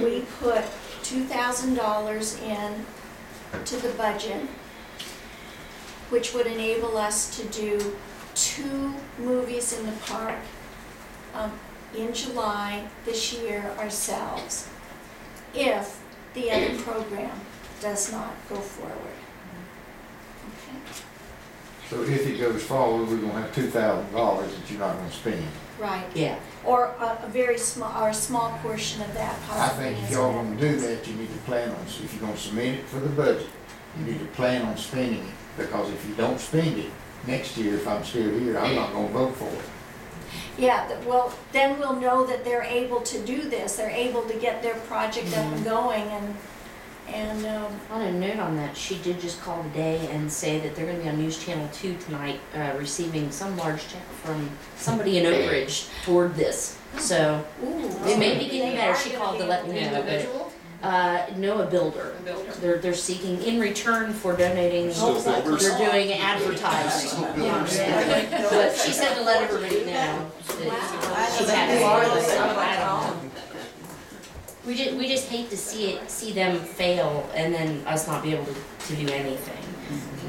we put $2,000 in to the budget, which would enable us to do 2 movies in the park in July this year ourselves, if the other program does not go forward. Okay. So if it goes forward, we're gonna have $2,000 that you're not gonna spend. Right. Yeah. Or a very small, or a small portion of that I possibly. think if as y'all an gonna do that, you need to plan on, if you're gonna submit it for the budget, you need to plan on spending it. Because if you don't spend it, next year, if I'm still here, I'm not gonna vote for it. Yeah, well, then we'll know that they're able to do this, they're able to get their project up and going, and On a note on that, she did just call today and say that they're gonna be on News Channel 2 tonight, receiving some large check from somebody in Oak Ridge toward this. So, it may be getting better. She called to let me know. Individual? No, a builder. A builder. They're seeking, in return for donating, they're doing advertising. But she said to let everybody know that she's had it. We just hate to see them fail and then us not be able to do anything,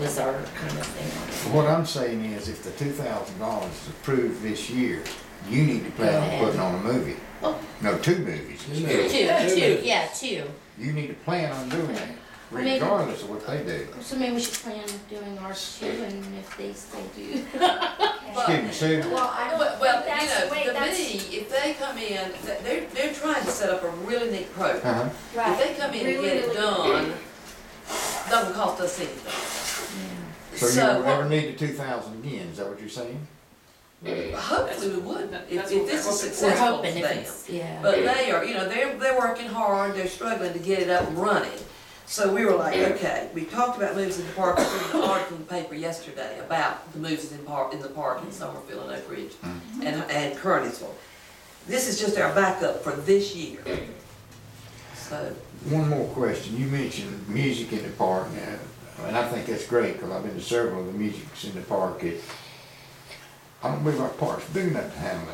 was our kind of thing. What I'm saying is, if the $2,000 is approved this year, you need to plan on putting on a movie. Oh. No, 2 movies. Two. You need to plan on doing that, Maybe. regardless of what they do. So maybe we should plan doing ours too, and if they still do. Excuse me, Sue? well, I don't Well, think that's the way, to that's, me, if they come in, they're trying to set up a really neat program. Uh-huh. If right. they come in and Really, get it really done, doesn't cost us anything. So you don't ever need the 2,000 again, is that what you're saying? Hopefully we would, if That's this what is we're successful We're for hoping if them. it's, yeah. But they are, they're working hard, they're struggling to get it up and running. So we were like, okay, we talked about moves in the park, I read an article in the paper yesterday about the moves in the park in Summerfield and Oak Ridge and Kearneysville. This is just our backup for this year. So, One more question. You mentioned music in the park, and I think that's great, because I've been to several of the musics in the park. I don't believe our park's big enough to handle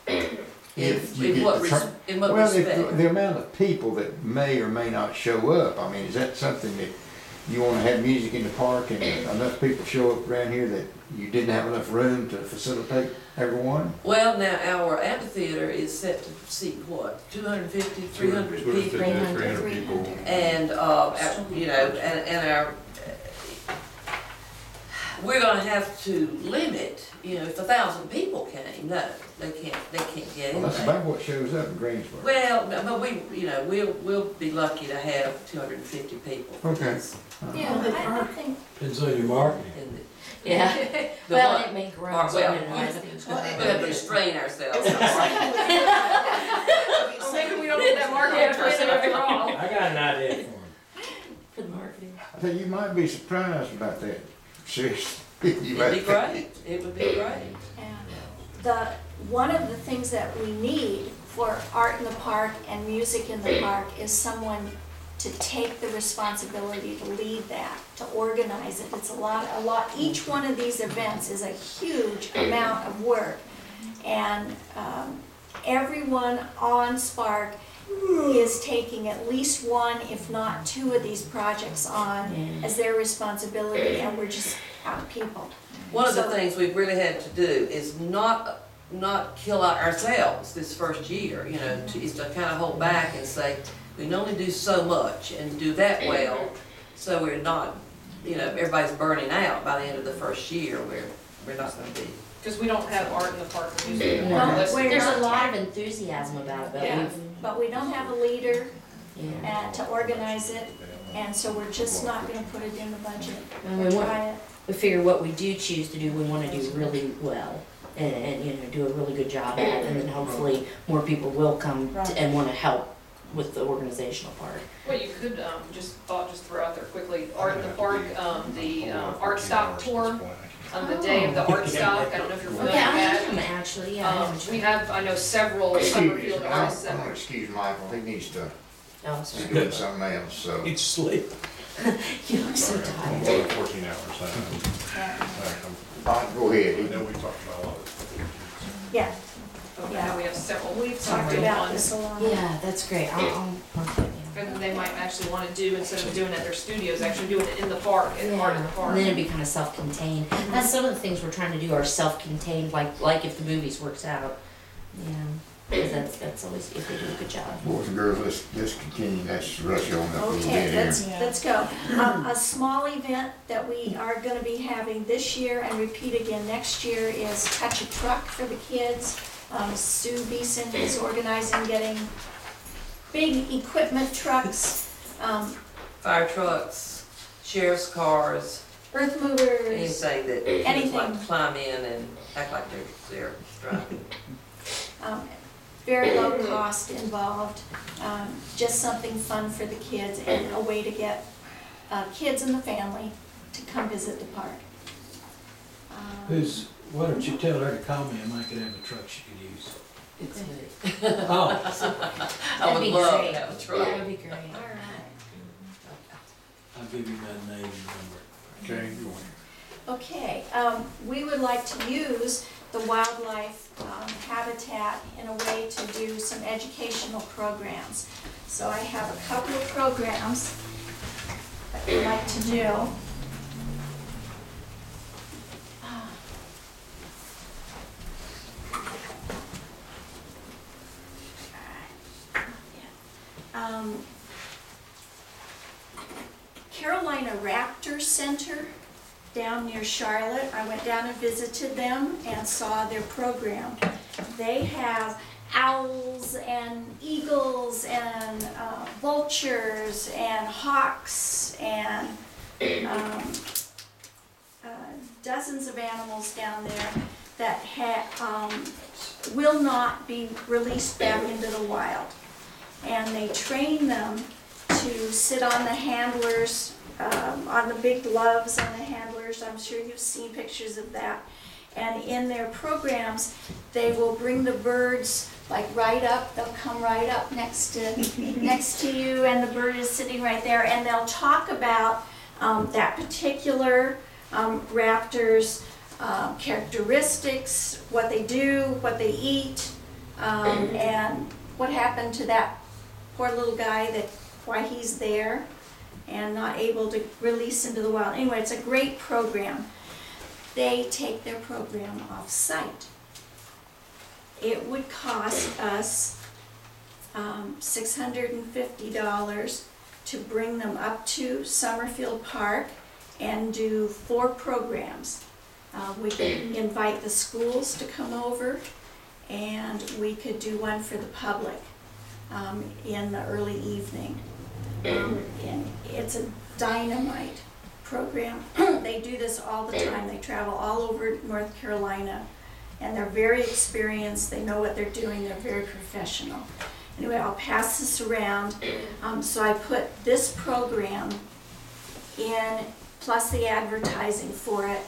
that. If you in get what the turn- in what Well, if respect? the amount of people that may or may not show up, I mean, is that something that you want to have music in the park and enough people show up around here that you didn't have enough room to facilitate everyone? Well, now, our amphitheater is set to seat what, 250, 300 people? 300 people. And, and our, we're gonna have to limit, if 1,000 people came, no, they can't get in Well, that's there. about what shows up in Greensboro. Well, no, but we'll be lucky to have 250 people. Okay. Yeah, I think, Depends on your marketing. And Yeah. the Well, one- it may grow. Well, so, you know, we other things go have to restrain ourselves. Well, maybe we don't get that marketing person over wrong. I got an idea for him. for the marketing. I think you might be surprised about that. Seriously. You It'd might be great, it would be great. one of the things that we need for art in the park and music in the park is someone to take the responsibility to lead that, to organize it. It's a lot, each one of these events is a huge amount of work. And everyone on Spark is taking at least one, if not 2 of these projects on as their responsibility, and we're just out people. One of the So- things we've really had to do is not kill out ourselves this first year, is to kind of hold back and say, we can only do so much and do that well, so we're not, everybody's burning out by the end of the first year, we're not gonna be. Because we don't have art in the park or music in the No, park. That's- we're There's not a lot of tax- enthusiasm about it, but Yeah. But we don't have a leader yeah. to organize it, and so we're just not gonna put it in the budget. And We'll we want, try it. we figure what we do choose to do, we wanna do really well. And do a really good job at it, and then hopefully more people will come and wanna help with the organizational part. What you could, just throw out there quickly, art in the park, the art stock tour, on the day of the art stock, I don't know if you're familiar Okay, with I that. am actually, yeah. We have, I know several Summerfield artists that are. Excuse Michael, he needs to Oh, be sorry. doing something else, so. Eat sleep. You look so tired. 14 hours. All right, go ahead. I know we talked about a lot of this. Yeah, I know we have several. We've summer talked about ones. this a lot. Yeah, that's great. I'll mark that down. And then they might actually wanna do, instead of doing it at their studios, actually doing it in the park, in part of the Yeah, park. and then it'd be kind of self-contained. That's some of the things we're trying to do are self-contained, like if the movies works out, you know, because that's always, if they do a good job. Boys and girls, let's continue, let's rush on up a little Okay, bit here. let's go. A small event that we are gonna be having this year and repeat again next year is Touch a Truck for the kids. Sue Beeson is organizing, getting big equipment trucks, Fire trucks, sheriff's cars, earth movers. anything that kids Anything. like to climb in and act like they're driving. Very low cost involved, just something fun for the kids and a way to get kids and the family to come visit the park. Why don't you tell her to call me, I might could have a truck she could use. It's me. Oh, I That'd would be love great. to have a truck. That would be great. All right. I'll give you my name and number. Okay, go on. Okay, we would like to use the wildlife habitat in a way to do some educational programs. So I have a couple of programs that we'd like to do. Carolina Raptor Center down near Charlotte. I went down and visited them and saw their program. They have owls and eagles and vultures and hawks and dozens of animals down there that will not be released back into the wild. And they train them to sit on the handlers, on the big gloves on the handlers. I'm sure you've seen pictures of that. And in their programs, they will bring the birds like right up. They'll come right up next to you, and the bird is sitting right there. And they'll talk about that particular raptor's characteristics, what they do, what they eat, and what happened to that poor little guy, why he's there and not able to release into the wild. Anyway, it's a great program. They take their program off-site. It would cost us $650 to bring them up to Summerfield Park and do 4 programs. We could invite the schools to come over, and we could do one for the public in the early evening. And it's a dynamite program. They do this all the time. They travel all over North Carolina, and they're very experienced. They know what they're doing. They're very professional. Anyway, I'll pass this around. So I put this program in, plus the advertising for it,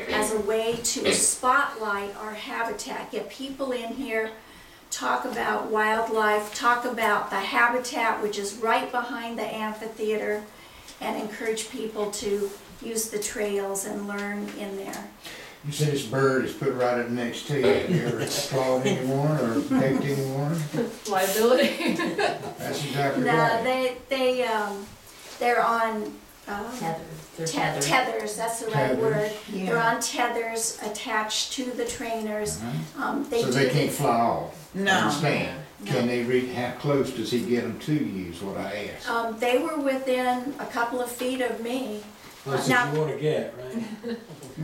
as a way to spotlight our habitat, get people in here, talk about wildlife, talk about the habitat, which is right behind the amphitheater, and encourage people to use the trails and learn in there. You said this bird is put right up next to you. Have you ever clawed anyone or pecked anyone? Liability. That's exactly No, right. they're on They're tethered. tethers, that's the right Tethers. word. They're on tethers attached to the trainers. They So do they can't this- fly off? No. Understand? No. Can they reach, how close does he get them to you is what I asked. They were within a couple of feet of me. That's Now- what you wanna get, right?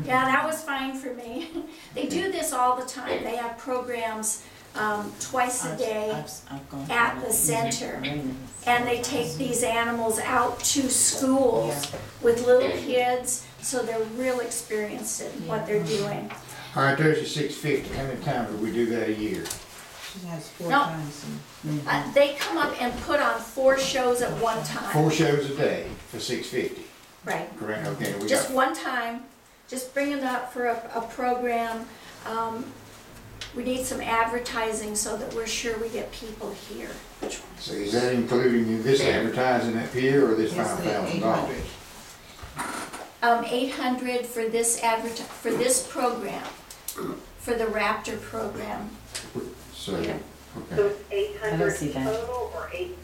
Yeah, that was fine for me. They do this all the time. They have programs twice a day at the center. And they take these animals out to schools with little kids, so they're real experienced in what they're doing. All right, there's your $650. How many times do we do that a year? She has 4 No. times. They come up and put on 4 shows at one time. 4 shows a day for $650. Right. Correct, okay, we Just got, one time, just bring it up for a program. We need some advertising so that we're sure we get people here. so is that including this advertising up here or this Yes, the $5,000? 800 for this program, for the Raptor program. So, Okay. okay. So it's eight I don't hundred see that. total or eight